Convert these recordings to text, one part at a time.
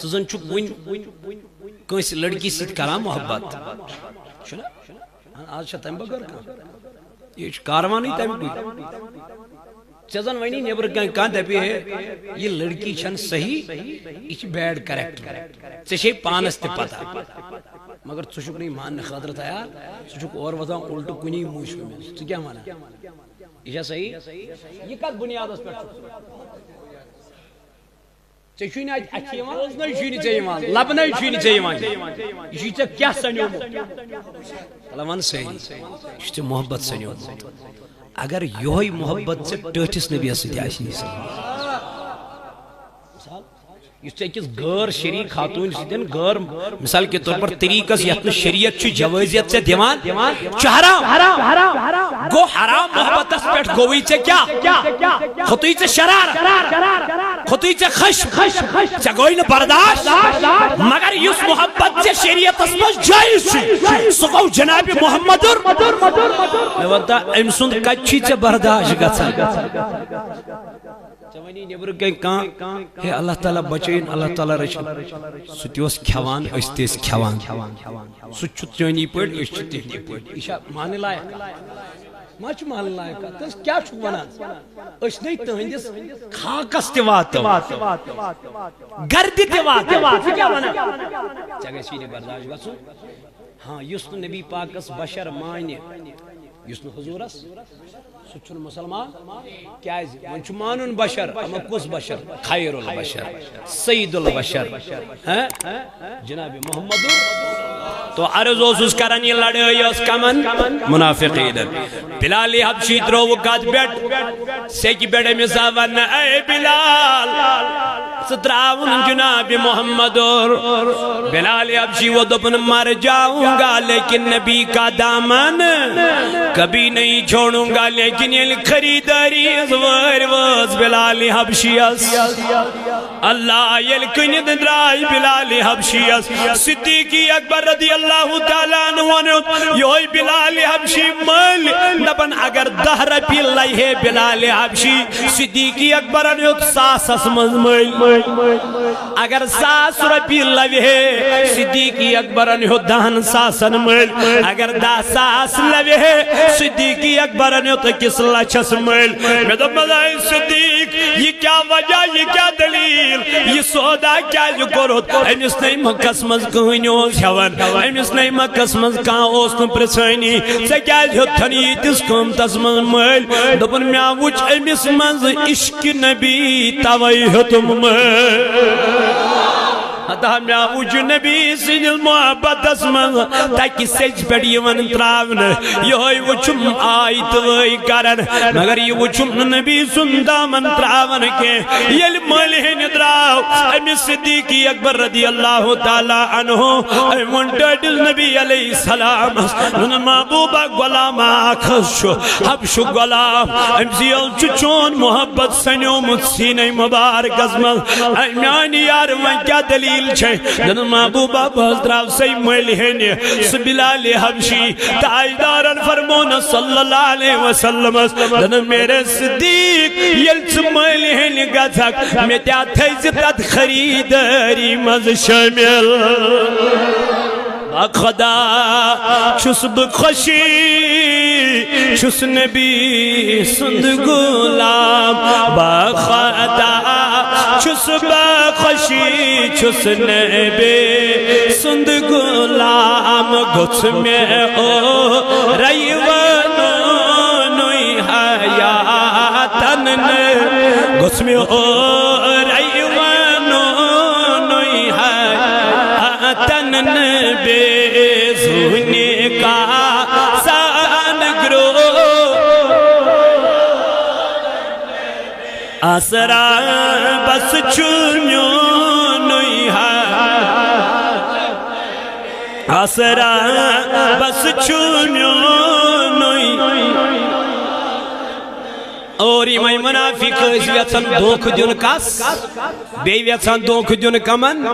زن چھ ون کنس لڑکی سیت کران محبت آج تم بغیر یہ کاروانی تم ژن ونی نیبر کان دپی ہے یہ لڑکی چھن صحیح یہ بیڈ کریکٹر ژے پانس تہ پتہ مگر ژٕ چھُکھ نہٕ یہِ ماننہٕ خٲطرٕ تیار ژٕ چھُکھ اور وَسان اُلٹہٕ کُنی موٗجوٗب ژٕ کیٛاہ وَنان یہ چھا صحیح یہ کتھ بنیادس پٮ۪ٹھ ژےٚ چھُے نہٕ اَتہِ اَتھِ یِوان روزنَے چھُے نہٕ ژےٚ یِوان لبنَے چھُے نہٕ ژےٚ یِوان یہِ چھُے ژےٚ کیٛاہ سَنیومُت تَلہٕ وَن صحیح یہِ چھُ ژےٚ محبت سَنیومُت اگر یہوے محبت ژےٚ ٹٲٹھِس نبیَس سۭتۍ آسی اس اکس غیر شرعی خاتون سن غیر مثال کے طور پر طریقس یتھ شریعت چھ جوازیت سے دیوان چھ حرام گو حرام محبتس پیٹھ گوئی چھ کیا خطوی چھ شرار خطوی چھ خشم چھ گوئی نہ برداشت مگر اس محبت چھ شریعت اس پر جائز چھ سو گو جناب محمد میں ونتا ام سند کچھی چھ برداشت گژھان چونی نیبر گئی کان ہے اللہ تعالیٰ بچین اللہ تعالیٰ رچن ستیوس کھوان استیس کھوان سچ چونی پڑ اس چتنی پڑ ایشا مان لائق مچ مان لائق تس کیا چھو ونان اس نہیں تہندس خاکس تہ وات گرد تہ وات کیا ونان چگہ سینے برداشت گژھو ہاں یس نبی پاکس بشر مانے یس حضورس سچن مسلمان کیاز ون چھ مانن بشر اما کس بشر خیر البشر سید البشر جناب محمد تو عرض اوسس کران یہ لڑائی اس کمن منافقین بلال حبشی درو کات بیٹ سیکی بیٹے مسا ون اے بلال ستراون جناب محمد بلال حبشی وہ دپن مر جاؤں گا لیکن نبی کا دامن کبھی نہیں چھوڑوں گا لیکن یہ خریداری زوار واز بلال حبشی اللہ یہ کنید درائی بلال حبشی صدیقی اکبر رضی اللہ تعالیٰ عنہ یوئی بلال حبشی مل نبن اگر 10 رپی لئے بلال حبشی صدیقی اکبر عنہ ساس اسمز مل اگر 100 رپی لئے صدیقی اکبر عنہ 10 ساسن مل اگر 10 ساس لئے صدیقی اکبر عنہ تو کس لچھس مل میں تو مدائی صدیق یہ کیا وجہ یہ کیا دلیل یہ سودا کیا جو کرت امیس نہیں مقسمز کہنی اوز ہون امیس نہیں مقسمز کہاں اوز نو پرسانی سے کیا جو تھنی تس کم تسمز مل دپن میں آوچ امیس منز عشق نبی توائی ہتم مل حتا میں آوچ نبی سجل محبت اسمز تاکہ سج پڑی ون تراون یہ وچم آیت وی کرن مگر یہ وچم نبی سندہ من تراون کے یل ملہن دراو امی صدیقی اکبر رضی اللہ تعالیٰ عنہ ایمون ڈیڈل نبی علیہ السلام ان محبوبہ غلام آخذ شو حب شو غلام ام زیل چچون محبت سنیومت سینہ مبارک ازمل ایمیانی یار ون کیا دلیل چھے جن محبوبہ بہزدراو سی ملہن سبلال حبشی تائیدارن فرمون صلی اللہ علیہ وسلم جن میرے صدیق یلچ ملہن گزک میں تیا تھیزتت خریداری مز شامل خدا چھس بخوشی چھس نبی سند غلام بخدا چھس بخوشی چھس نبی سند غلام گھس میں او ریونو نوی حیاتن گھس میں او ریونو نوی حیاتن بے زونے کا سان گرو آسرا بس چونیو نوی آسرا بس چونیو نوی او اور یمے منافق ٲسۍ یژھان دھوکہ دیُن کس بیٚیہِ یژھان دھوکہ دیُن کمن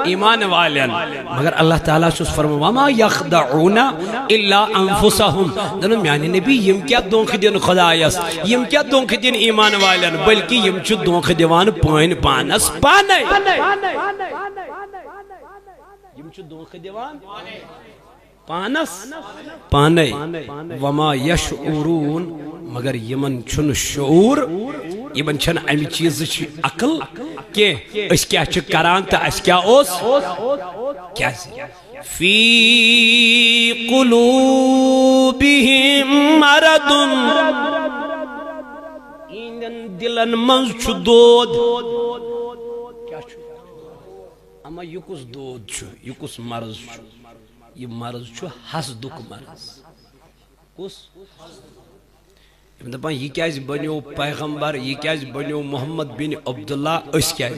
ایمان والٮ۪ن مگر اللہ تعالیٰ چھُس فرمان وما یخدعون الا انفسهم دنو میانہِ نبی یم کیا دھوکہ دِن خدایس یم کیا دھوکہ دِن ایمان والٮ۪ن بلکہ یم چھُ دھوکہ دِوان پٲنۍ پانس پانے یم چھُ دھوکہ دِوان پانس پانے وما یشعرون مگر یمن چھُنہٕ شعور یمن چھن امی چیز عقل کہ اس کیا چھ کران تا اس کیا اوس کیا فی قلوبہم مرض ایندن دلن منز چھُ دود کیا چھُ اما یہ کس دود چھُ یہ کس مرض چھُ یہ مرض چھُ حسدک مرض کس دپان یہ کیا بنیو پیغمبر یہ کیا بنیو محمد بن عبداللہ اس کیا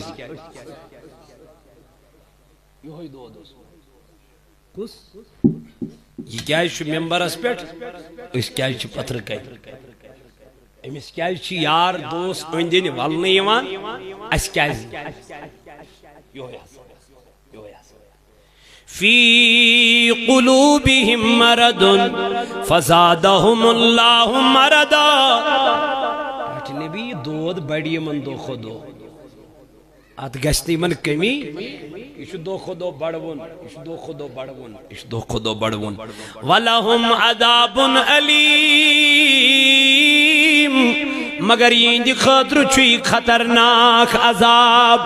یہ کیا ممبر اس پیٹ اس کیا پتھر کئی امس کیا یار دوست اندین والنے یوان اس کیا فی قلوبہم مرض فزادہم اللہ مرضا نبی دود بڑی من دو خودو ات گشتی من کمی اس دو خودو بڑون اس دو خودو بڑون اس دو خودو بڑون وَلَهُمْ عَذَابٌ أَلِيمٌ مگر یہ خطر چھوئی خطرناک عذاب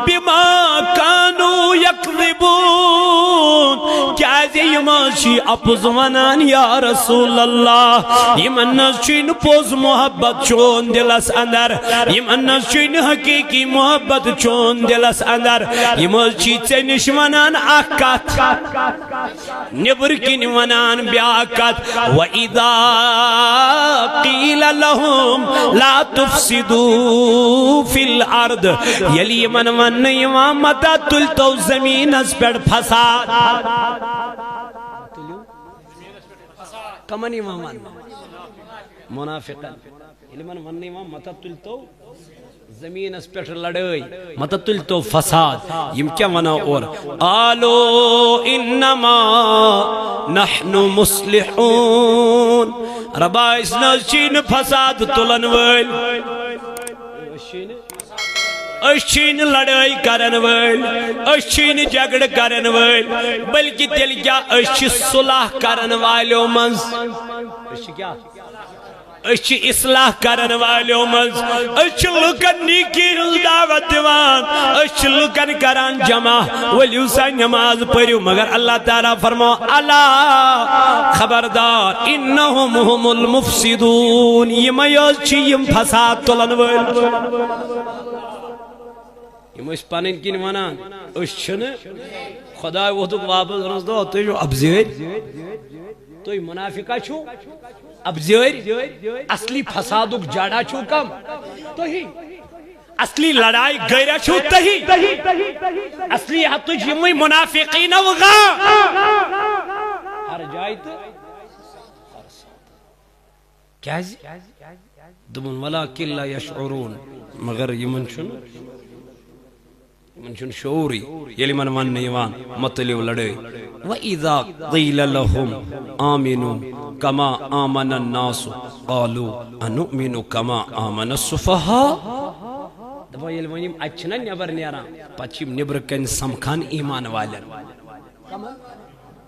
بما کانو یکذبون کیا یہ ماشی اپوز ونان یا رسول اللہ یہ منس چھوئی پوز محبت چون دلس اندر یہ منس چھوئی حقیقی محبت چون دلس اندر یہ ماشی چنش ونان آکات نبرکن ونان بیاکات وَإِذَا قِيلَ لَهُمْ لا تفسدو فی الارض یلی من متا تلتو زمین اس پر فساد کمن امامان منافقا یلی من متا تلتو زمین اس پر لڑائی متا تلتو فساد یم کیا ونا اور قالو انما نحن مصلحون ربا اس نشین فساد تلن ویل اشین لڑائی کرن ویل اشین جگڑ کرن ویل بلکہ تیل کیا اش صلح کرن والیو منز اش کیا اچھ اصلاح کرن والیو منز اچھ لکن نیکی ہز دعوت دیوان اچھ لکن کران جمع ولیو سا نماز پڑھو مگر اللہ تعالیٰ فرمو اللہ خبردار انہم ہم المفسدون یہ میوز چی یم فساد تلن ویل یہ مجھ پانین کی نمانان اچھن خدای وحدک واپس رنز دو تو جو ابزیر تو یہ منافقہ چھو اب زیر اصلی فسادک جاڑا چھو کم تو ہی اصلی لڑائی گیرہ چھو تہی اصلی حتی جمعی منافقین وغا ہر جائی تو کیا ہے دمون ولیکن لا یشعرون مگر یمن چھن شعوری یلی من نیوان مطلیو لڑے وَإِذَا قِيلَ لَهُمْ آمِنُوا كَمَا آمَنَ النَّاسُ قَالُوا أَنُؤْمِنُ كَمَا آمَنَ السُّفَهَاءُ دبا یلی ونیم اچھنا نیبر نیران پچھیم نیبر کن سمکھان ایمان والن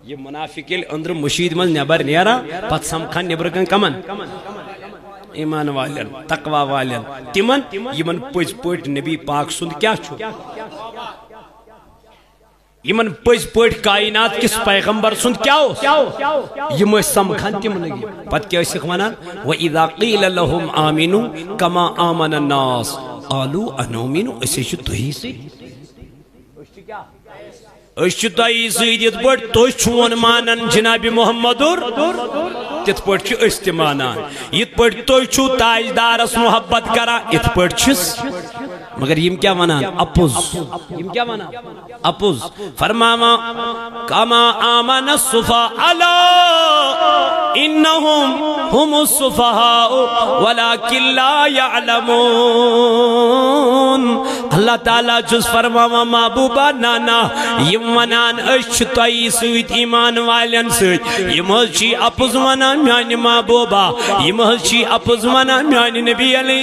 یہ منافق اندر مشید من نیبر نیران پچھ سمکھان نیبر کن کمن ایمان والن تقوی والن تمن یمن پوچ پوٹ نبی پاک سند کیا چھو یمن پوچ پوٹ کائنات کس پیغمبر سند کیا ہو یم سمکھان تم لگی پت کیا سکھ ونان وَإِذَا قِيلَ لَهُمْ آمِنُوا كَمَا آمَنَ النَّاسُ قَالُوا أَنُؤْمِنُ اسے چھو تہی سی اس چھو تہی سی دیت بڑھ تو چھون مانن جناب محمدور تیت پڑھ چھو استمانان یہ پڑھ تو چھو تاجدار اس محبت کرا ات پڑھ چھس مگر یم کیا ونان اپوز یم کیا ونان اپوز فرماما کما آمن الصفا علا انہم ہم الصفہاء ولیکن لا یعلمون اللہ تعالیٰ جس فرماما محبوبہ نانا یم ونان اچھ تائی سویت ایمان والین سویت یم چی اپوز ونان میانی محبوبہ یم چی اپوز ونان میانی نبی علیہ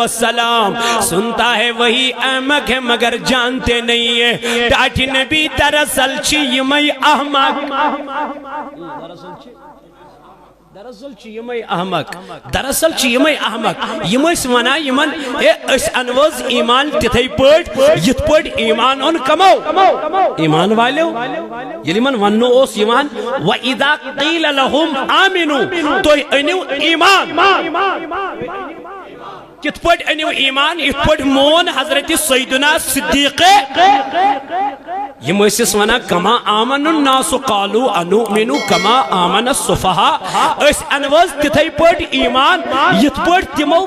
السلام سنتا ہے وہی احمق ہے مگر جانتے نہیں ہے ٹاٹی نبی دراصل چی یمی احمق دراصل چی یمی احمق دراصل چی یمی احمق یمی سمانا یمن اس انوز ایمان تتھائی پڑھ یت پڑھ ایمان ان کمو ایمان والیو یلی من ونو اوس ایمان وَإِذَا قِيلَ لَهُمْ آمِنُوا تو انیو ایمان کت پڑھ انیو ایمان ات پڑھ مون حضرت سیدنا صدیق یہ محسس ونا کما آمن الناس قالو انؤمنو کما آمن الصفحاء اس انوز تتھائی پڑھ ایمان یت پڑھ تمو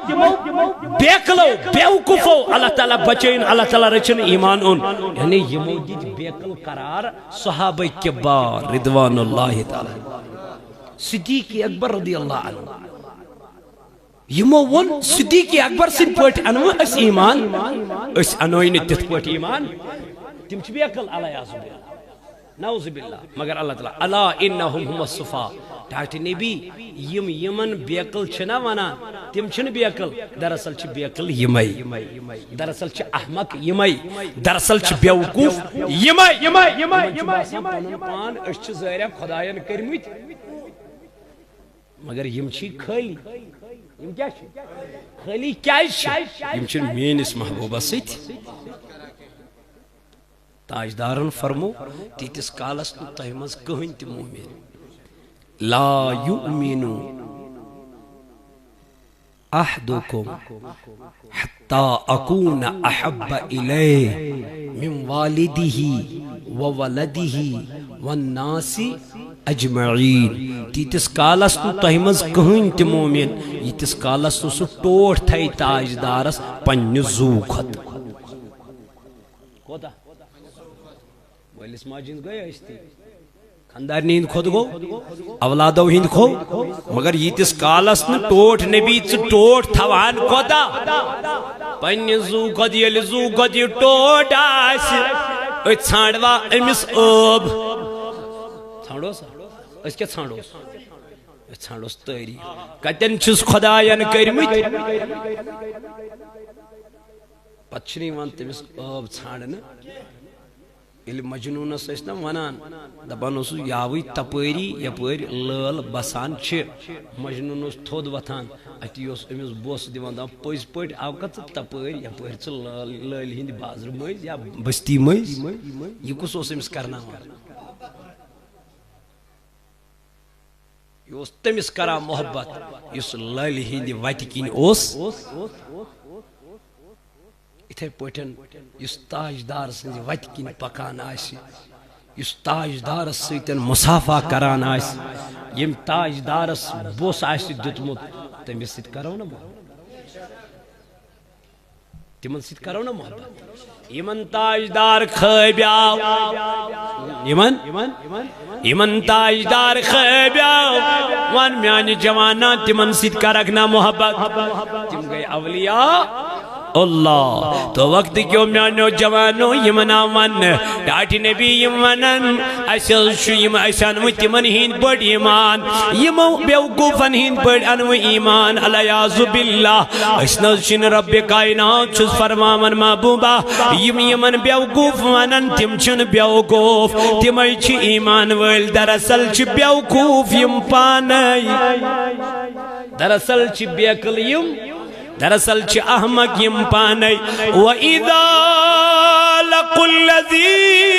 بیکلو بیوکفو اللہ تعالیٰ بچین اللہ تعالیٰ رچن ایمان ان یعنی یہ موجود بیکل قرار صحابہ کبار رضوان اللہ تعالیٰ صدیق اکبر رضی اللہ عنہ یمو ون صدیق اکبر سن پٹ انو اس ایمان اس انوین تت پٹ ایمان تم چھ بیکل علیہ باللہ نعوذ باللہ مگر اللہ تعالیٰ الا انہم هم الصفا ٹاٹی نبی یمن بیکل چھنا وانا تم چھن بیکل دراصل چھ بیکل یمی دراصل چھ احمق یمی دراصل چھ بیوقوف یمی پان اس چھ زہرہ خدایان کرمت مگر یم چھ خالی یم کیا چھ خالی کیا چھ یم چھ مینس محبوبہ ست تاجدارن فرمو تیتس کالس تہمز کہن تی مومن لا یؤمنو احدکم حتی اکون احب الیہ من والدہ وولدہ والناس اجمعین تیتس کالس تہمز کہن تی مومن یتس کالس سو ٹوٹ تھائی تاجدارس پنی زو خط کوتا ویلس ماجین گئے ایستی خاندار نیند خود گو اولادو ہند کھو مگر یتس کالس ٹوٹ نبی ٹوٹ تھوان کوتا پنی زو خط یل زو خط یہ ٹوٹ آس ژھانڈوا امس اب ژھانڈوس اس کیا ژھانڈوس ژھانڈوس تاری کتن چھس خدایان کرمت پتچھنی وان تمس اب ژھانڈنا یل مجنونس اسنا ونان دپان اس یاوی تپری یپر لال بسان چھ مجنونس تھود وتھان اتی اس امس بوس دیوان دپان پز پٹ آو کت تپر یپر ژ لال ہند بازر مز یا بستی مز یہ کس اس امس کرناوان یہ اس تمس کران محبت اس لال ہند وت کن اس اتھے پوٹن اس تاجدار سنجھ وت کن پکان آسی اس تاجدار سیتن مسافہ کران آسی یم تاجدارس بوس آسی دتمت تمس سیت کرو نا محبت تمن سیت کرو نا محبت یمن تاجدار خواب آو یمن تاجدار خواب آو وان میانی جوانا تمن سیت کرکنا محبت تم گئی اولیاء اللہ تو وقت کیوں میانو جوانو یمنا من ڈاٹی نبی یمنن ایسل شو یم ایسانو تمن ہین بڑ ایمان یمو بیوقوفن ہین بڑ انو ایمان علیہ باللہ ایسنل شن رب کائنات چھس فرمامن محبوبہ یمن بیوقوف ونن تم چھن بیوقوف تم چھ ایمان ویل دراصل چھ بیوقوف یم پانائی دراصل چھ بیکل یم دراصل چھ احمق یم پانائی وَإِذَا لَقُوا الَّذِينَ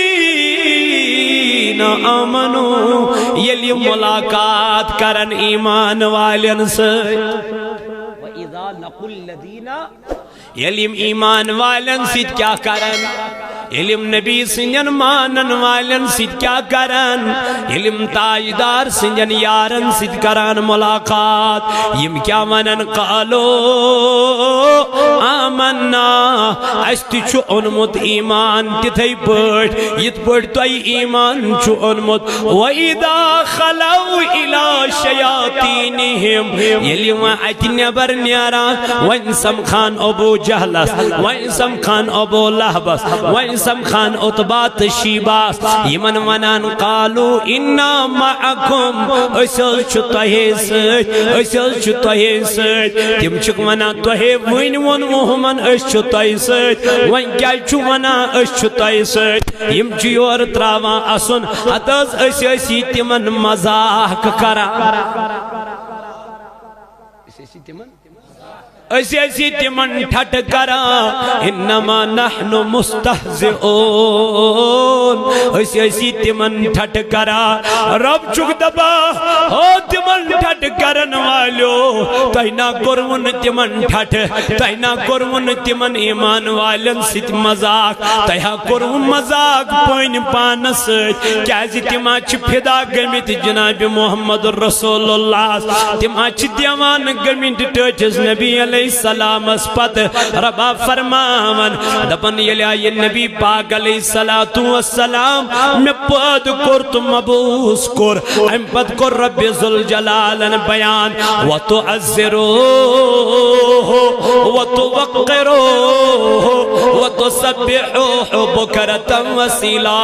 آمَنُوا یلی ملاقات کرن ایمان والین سے وَإِذَا لَقُوا الَّذِينَ علم ایمان والن سید کیا کرن علم نبی سنجن مانن والن سید کیا کرن علم تاجدار سنجن یارن سید کرن ملاقات یم کیا ونن قالو آمنا استی چھو انمت ایمان تتھائی پڑھ یت پڑھ توئی ایمان چھو انمت وَإِذَا خَلَوْا إِلَى شَيَاطِينِهِمْ یلی وَعَتِ نبر نیارا وَإِنسَمْ خان ابو جہلس وَإِنسَمْ خان ابو لہبس وَإِنسَمْ خان اتبات شیباس یمن ونان قالو اِنَّا مَعَكُمْ اسل چھو توہی سج اسل چھو توہی سج تم چھک ونا توہی وین ون محمن اس چھو توہی سج وین کیا چھو ونا اس چھو توہی سج یم چیور تراوان اسن اتاز اسی تمن مزاق کرا اسی تمن ٹھٹ کرا انما نحن مستہزئون اسی تمن ٹھٹ کرا رب چک دبا ہو تمن ٹھٹ کرن والو تینا کرون تمن ٹھٹ تینا کرون تمن ایمان والن ست مزاق تیہا کرون مزاق پوین پانس کیازی تما چھ پھدا گمیت جناب محمد رسول اللہ تما چھ دیوان گمیت ٹوچز نبی علیہ السلام اسپت ربا فرماون دپن یلی آئی نبی پاک علیہ السلام میں پد کر تو مبوس کر ام پد کر رب ذوالجلالن بیان وَتُعَزِّرُوهُ وَتُوَقِّرُوهُ وَتُسَبِّحُوهُ بُكْرَةً وَأَصِيلًا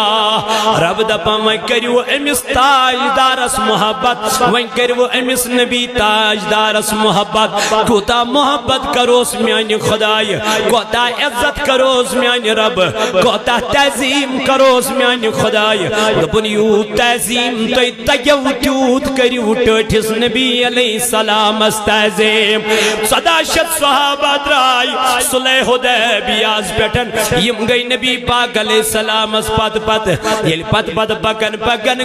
رب دپا میں کریو امس تاجدارس محبت وین کریو امس نبی تاجدارس محبت کوتا محبت کروس میانی خدای کوتا عزت کروس میانی رب کوتا تعظیم کروس میانی خدای دپن یو تعظیم توی تیو تیوت کریو ٹوٹس نبی علیہ السلام استعظیم صدا شد صحابہ درائی صلح حدیبیاز پیٹن یم گئی نبی پاک علیہ السلام اس پت پت یل پت پت پکن پکن